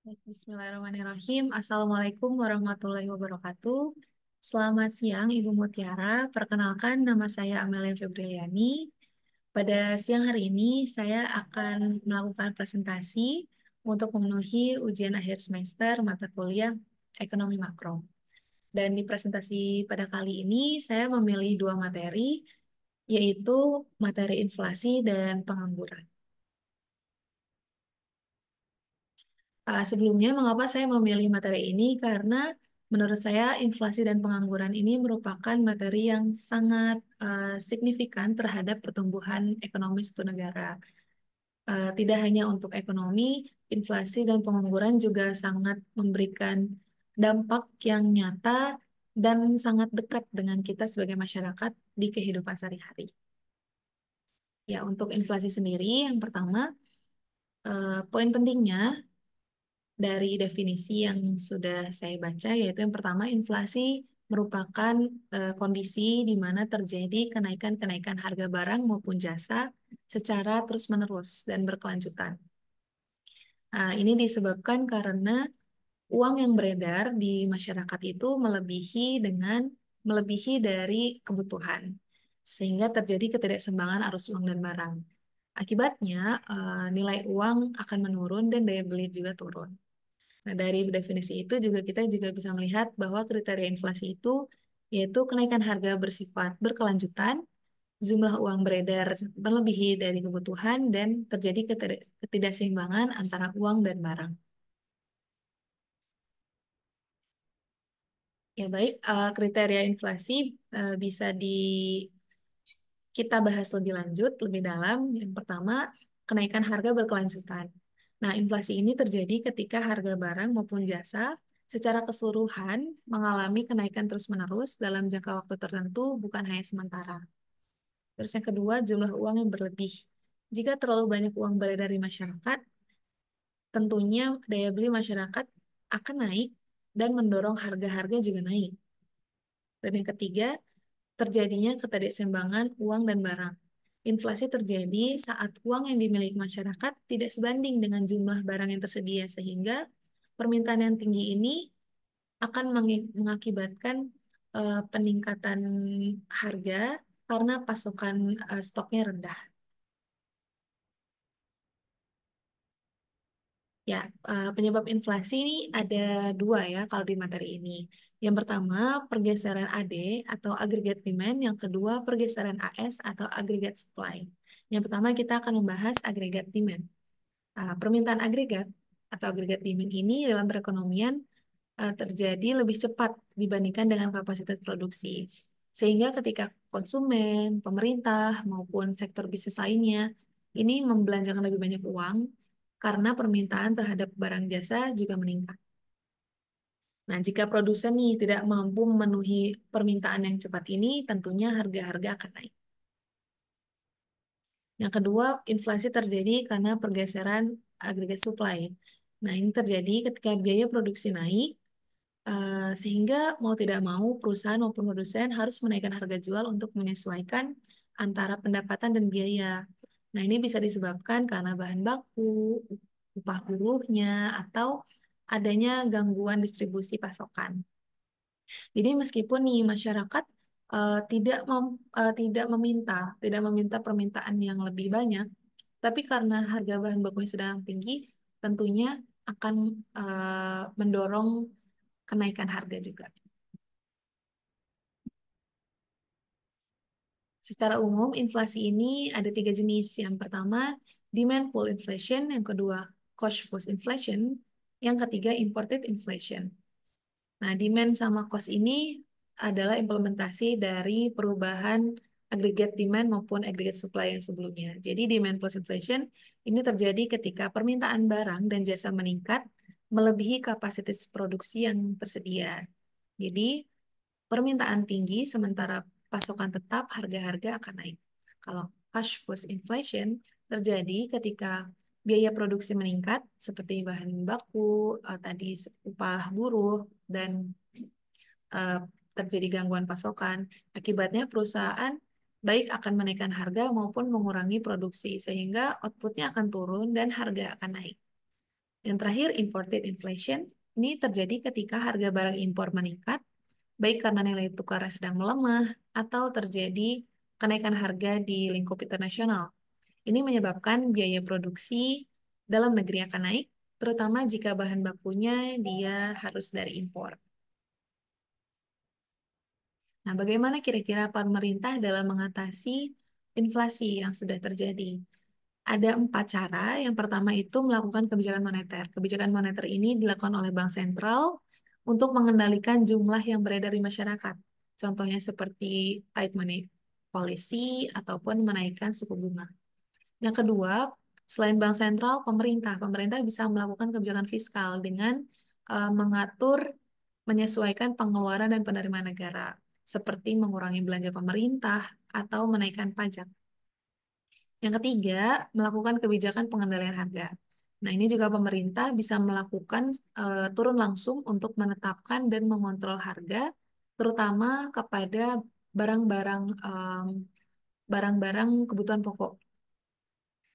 Bismillahirrahmanirrahim. Assalamualaikum warahmatullahi wabarakatuh. Selamat siang, Ibu Mutiara. Perkenalkan, nama saya Amelia Febriliani. Pada siang hari ini, saya akan melakukan presentasi untuk memenuhi ujian akhir semester mata kuliah Ekonomi Makro. Dan di presentasi pada kali ini, saya memilih dua materi, yaitu materi inflasi dan pengangguran. Sebelumnya, mengapa saya memilih materi ini? Karena menurut saya inflasi dan pengangguran ini merupakan materi yang sangat signifikan terhadap pertumbuhan ekonomi suatu negara. Tidak hanya untuk ekonomi, inflasi dan pengangguran juga sangat memberikan dampak yang nyata dan sangat dekat dengan kita sebagai masyarakat di kehidupan sehari-hari. Ya, untuk inflasi sendiri, yang pertama, poin pentingnya dari definisi yang sudah saya baca, yaitu yang pertama, inflasi merupakan kondisi di mana terjadi kenaikan-kenaikan harga barang maupun jasa secara terus-menerus dan berkelanjutan. Ini disebabkan karena uang yang beredar di masyarakat itu melebihi dari kebutuhan, sehingga terjadi ketidakseimbangan arus uang dan barang. Akibatnya, nilai uang akan menurun dan daya beli juga turun. Nah, dari definisi itu juga kita juga bisa melihat bahwa kriteria inflasi itu yaitu kenaikan harga bersifat berkelanjutan, jumlah uang beredar melebihi dari kebutuhan, dan terjadi ketidakseimbangan antara uang dan barang. Ya baik, kriteria inflasi bisa kita bahas lebih lanjut, lebih dalam. Yang pertama, kenaikan harga berkelanjutan. Nah, inflasi ini terjadi ketika harga barang maupun jasa secara keseluruhan mengalami kenaikan terus-menerus dalam jangka waktu tertentu, bukan hanya sementara. Terus yang kedua, jumlah uang yang berlebih. Jika terlalu banyak uang beredar di masyarakat, tentunya daya beli masyarakat akan naik dan mendorong harga-harga juga naik. Dan yang ketiga, terjadinya ketidakseimbangan uang dan barang. Inflasi terjadi saat uang yang dimiliki masyarakat tidak sebanding dengan jumlah barang yang tersedia, sehingga permintaan yang tinggi ini akan mengakibatkan peningkatan harga karena pasokan stoknya rendah. Ya, penyebab inflasi ini ada dua ya kalau di materi ini. Yang pertama, pergeseran AD atau aggregate demand. Yang kedua, pergeseran AS atau aggregate supply. Yang pertama, kita akan membahas aggregate demand. Permintaan agregat atau aggregate demand ini dalam perekonomian terjadi lebih cepat dibandingkan dengan kapasitas produksi. Sehingga ketika konsumen, pemerintah, maupun sektor bisnis lainnya ini membelanjakan lebih banyak uang karena permintaan terhadap barang jasa juga meningkat. Nah, jika produsen nih tidak mampu memenuhi permintaan yang cepat ini, tentunya harga-harga akan naik. Yang kedua, inflasi terjadi karena pergeseran agregat supply. Nah, ini terjadi ketika biaya produksi naik, sehingga mau tidak mau perusahaan maupun produsen harus menaikkan harga jual untuk menyesuaikan antara pendapatan dan biaya. Nah, ini bisa disebabkan karena bahan baku, upah buruhnya, atau adanya gangguan distribusi pasokan. Jadi meskipun nih masyarakat tidak meminta permintaan yang lebih banyak, tapi karena harga bahan bakunya sedang tinggi, tentunya akan mendorong kenaikan harga juga. Secara umum, inflasi ini ada tiga jenis. Yang pertama, demand pull inflation. Yang kedua, cost push inflation. Yang ketiga, imported inflation. Nah, demand sama cost ini adalah implementasi dari perubahan agregat demand maupun agregat supply yang sebelumnya. Jadi, demand plus inflation ini terjadi ketika permintaan barang dan jasa meningkat melebihi kapasitas produksi yang tersedia. Jadi, permintaan tinggi sementara pasokan tetap, harga-harga akan naik. Kalau cash push inflation terjadi ketika biaya produksi meningkat seperti bahan baku, tadi upah buruh, dan eh, terjadi gangguan pasokan. Akibatnya perusahaan baik akan menaikkan harga maupun mengurangi produksi sehingga outputnya akan turun dan harga akan naik. Yang terakhir, imported inflation. Ini terjadi ketika harga barang impor meningkat, baik karena nilai tukar sedang melemah atau terjadi kenaikan harga di lingkup internasional. Ini menyebabkan biaya produksi dalam negeri akan naik, terutama jika bahan bakunya dia harus dari impor. Nah, bagaimana kira-kira pemerintah dalam mengatasi inflasi yang sudah terjadi? Ada 4 cara. Yang pertama itu melakukan kebijakan moneter. Kebijakan moneter ini dilakukan oleh Bank Sentral untuk mengendalikan jumlah yang beredar di masyarakat. Contohnya seperti tight money policy ataupun menaikkan suku bunga. Yang kedua, selain Bank Sentral, pemerintah bisa melakukan kebijakan fiskal dengan mengatur, menyesuaikan pengeluaran dan penerimaan negara, seperti mengurangi belanja pemerintah atau menaikkan pajak. Yang ketiga, melakukan kebijakan pengendalian harga. Nah, ini juga pemerintah bisa melakukan turun langsung untuk menetapkan dan mengontrol harga, terutama kepada barang-barang barang-barang kebutuhan pokok,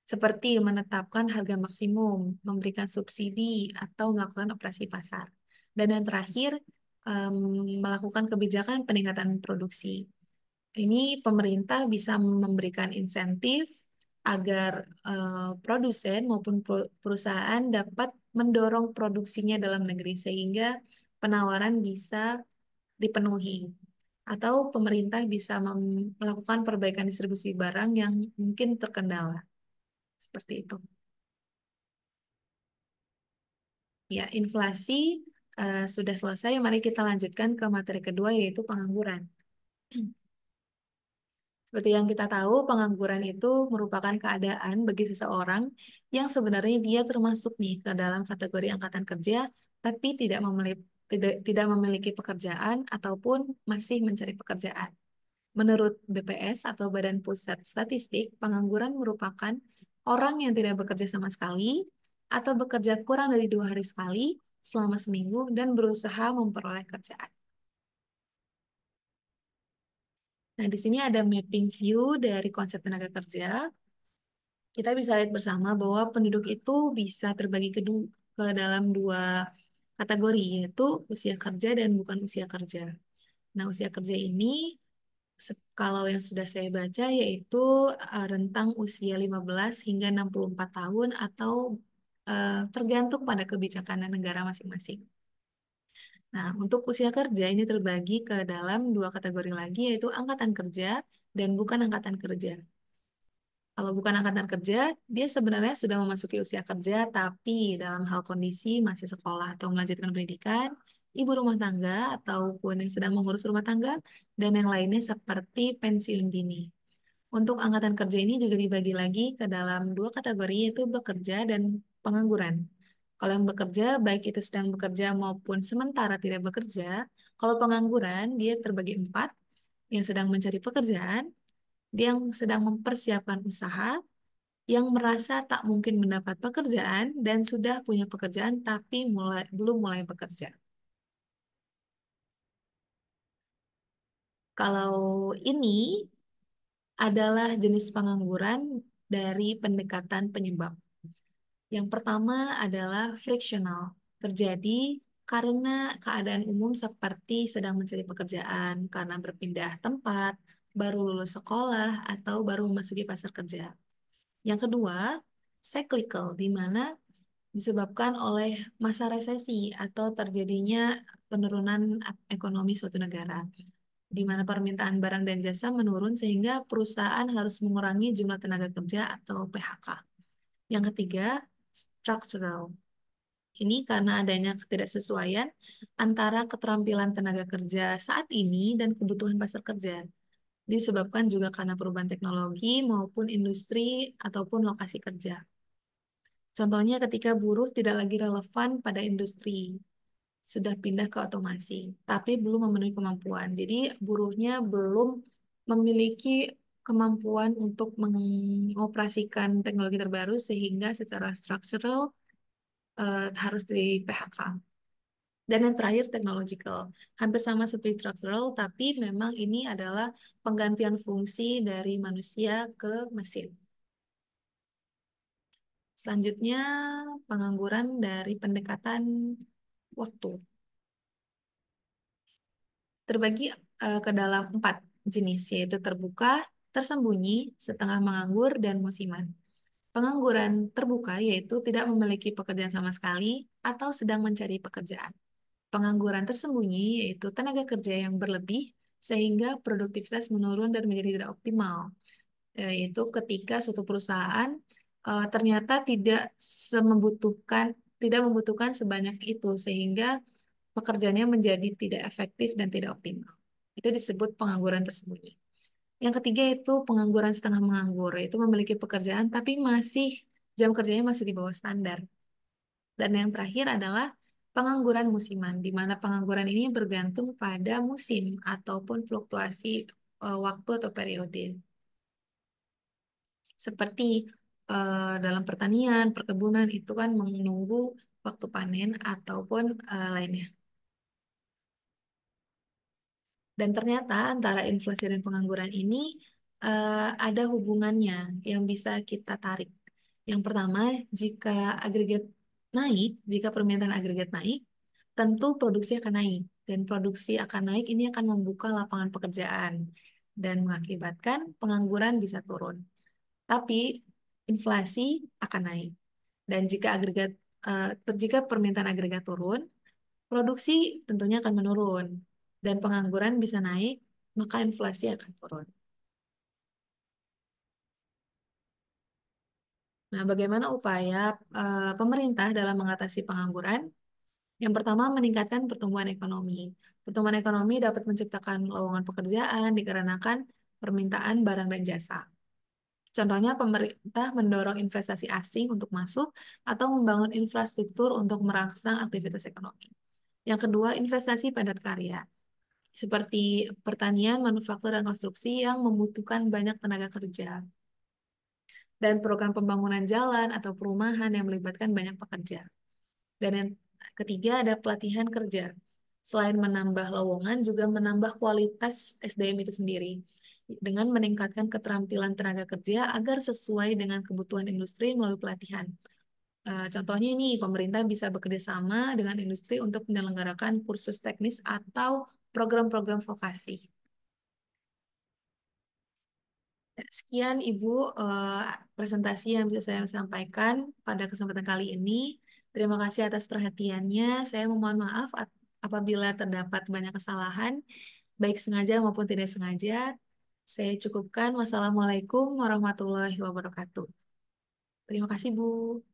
seperti menetapkan harga maksimum, memberikan subsidi, atau melakukan operasi pasar. Dan yang terakhir, em, melakukan kebijakan peningkatan produksi. Ini pemerintah bisa memberikan insentif agar produsen maupun perusahaan dapat mendorong produksinya dalam negeri sehingga penawaran bisa dipenuhi. Atau pemerintah bisa melakukan perbaikan distribusi barang yang mungkin terkendala. Seperti itu. Ya, inflasi sudah selesai. Mari kita lanjutkan ke materi kedua yaitu pengangguran. Seperti yang kita tahu, pengangguran itu merupakan keadaan bagi seseorang yang sebenarnya dia termasuk nih ke dalam kategori angkatan kerja, tapi tidak memiliki pekerjaan ataupun masih mencari pekerjaan. Menurut BPS atau Badan Pusat Statistik, pengangguran merupakan orang yang tidak bekerja sama sekali atau bekerja kurang dari 2 hari sekali selama seminggu dan berusaha memperoleh kerjaan. Nah, di sini ada mapping view dari konsep tenaga kerja. Kita bisa lihat bersama bahwa penduduk itu bisa terbagi ke dalam 2 kategori, yaitu usia kerja dan bukan usia kerja. Nah, usia kerja ini, kalau yang sudah saya baca, yaitu rentang usia 15 hingga 64 tahun atau tergantung pada kebijakan negara masing-masing. Nah, untuk usia kerja ini terbagi ke dalam 2 kategori lagi, yaitu angkatan kerja dan bukan angkatan kerja. Kalau bukan angkatan kerja, dia sebenarnya sudah memasuki usia kerja, tapi dalam hal kondisi masih sekolah atau melanjutkan pendidikan, ibu rumah tangga ataupun yang sedang mengurus rumah tangga, dan yang lainnya seperti pensiun dini. Untuk angkatan kerja ini juga dibagi lagi ke dalam 2 kategori, yaitu bekerja dan pengangguran. Kalau yang bekerja, baik itu sedang bekerja maupun sementara tidak bekerja. Kalau pengangguran, dia terbagi 4, yang sedang mencari pekerjaan, dia yang sedang mempersiapkan usaha, yang merasa tak mungkin mendapat pekerjaan dan sudah punya pekerjaan tapi belum mulai bekerja. Kalau ini adalah jenis pengangguran dari pendekatan penyebab. Yang pertama adalah frictional, terjadi karena keadaan umum seperti sedang mencari pekerjaan, karena berpindah tempat, baru lulus sekolah, atau baru memasuki pasar kerja. Yang kedua, cyclical, di mana disebabkan oleh masa resesi atau terjadinya penurunan ekonomi suatu negara, di mana permintaan barang dan jasa menurun sehingga perusahaan harus mengurangi jumlah tenaga kerja atau PHK. Yang ketiga, structural. Ini karena adanya ketidaksesuaian antara keterampilan tenaga kerja saat ini dan kebutuhan pasar kerja. Disebabkan juga karena perubahan teknologi maupun industri ataupun lokasi kerja. Contohnya ketika buruh tidak lagi relevan pada industri, sudah pindah ke otomasi, tapi belum memenuhi kemampuan. Jadi buruhnya belum memiliki kemampuan untuk mengoperasikan teknologi terbaru sehingga secara struktural harus di PHK. Dan yang terakhir technological. Hampir sama seperti structural, tapi memang ini adalah penggantian fungsi dari manusia ke mesin. Selanjutnya, pengangguran dari pendekatan waktu. Terbagi ke dalam 4 jenis, yaitu terbuka, tersembunyi, setengah menganggur, dan musiman. Pengangguran terbuka yaitu tidak memiliki pekerjaan sama sekali atau sedang mencari pekerjaan. Pengangguran tersembunyi yaitu tenaga kerja yang berlebih sehingga produktivitas menurun dan menjadi tidak optimal. Yaitu ketika suatu perusahaan ternyata tidak membutuhkan sebanyak itu sehingga pekerjaannya menjadi tidak efektif dan tidak optimal. Itu disebut pengangguran tersembunyi. Yang ketiga itu pengangguran setengah menganggur, yaitu memiliki pekerjaan tapi jam kerjanya masih di bawah standar. Dan yang terakhir adalah pengangguran musiman, di mana pengangguran ini bergantung pada musim ataupun fluktuasi waktu atau periode. Seperti dalam pertanian, perkebunan itu kan menunggu waktu panen ataupun lainnya. Dan ternyata antara inflasi dan pengangguran ini ada hubungannya yang bisa kita tarik. Yang pertama, jika agregat jika permintaan agregat naik, tentu produksi akan naik. Dan produksi akan naik ini akan membuka lapangan pekerjaan dan mengakibatkan pengangguran bisa turun. Tapi inflasi akan naik. Dan jika permintaan agregat turun, produksi tentunya akan menurun dan pengangguran bisa naik, maka inflasi akan turun. Nah, bagaimana upaya pemerintah dalam mengatasi pengangguran? Yang pertama, meningkatkan pertumbuhan ekonomi. Pertumbuhan ekonomi dapat menciptakan lowongan pekerjaan dikarenakan permintaan barang dan jasa. Contohnya, pemerintah mendorong investasi asing untuk masuk atau membangun infrastruktur untuk merangsang aktivitas ekonomi. Yang kedua, investasi padat karya, seperti pertanian, manufaktur, dan konstruksi yang membutuhkan banyak tenaga kerja, dan program pembangunan jalan atau perumahan yang melibatkan banyak pekerja. Dan yang ketiga ada pelatihan kerja. Selain menambah lowongan, juga menambah kualitas SDM itu sendiri, dengan meningkatkan keterampilan tenaga kerja agar sesuai dengan kebutuhan industri melalui pelatihan. Contohnya ini, pemerintah bisa bekerja sama dengan industri untuk menyelenggarakan kursus teknis atau program-program vokasi. Ya, sekian Ibu eh, presentasi yang bisa saya sampaikan pada kesempatan kali ini. Terima kasih atas perhatiannya. Saya memohon maaf apabila terdapat banyak kesalahan, baik sengaja maupun tidak sengaja. Saya cukupkan. Wassalamualaikum warahmatullahi wabarakatuh. Terima kasih, Bu.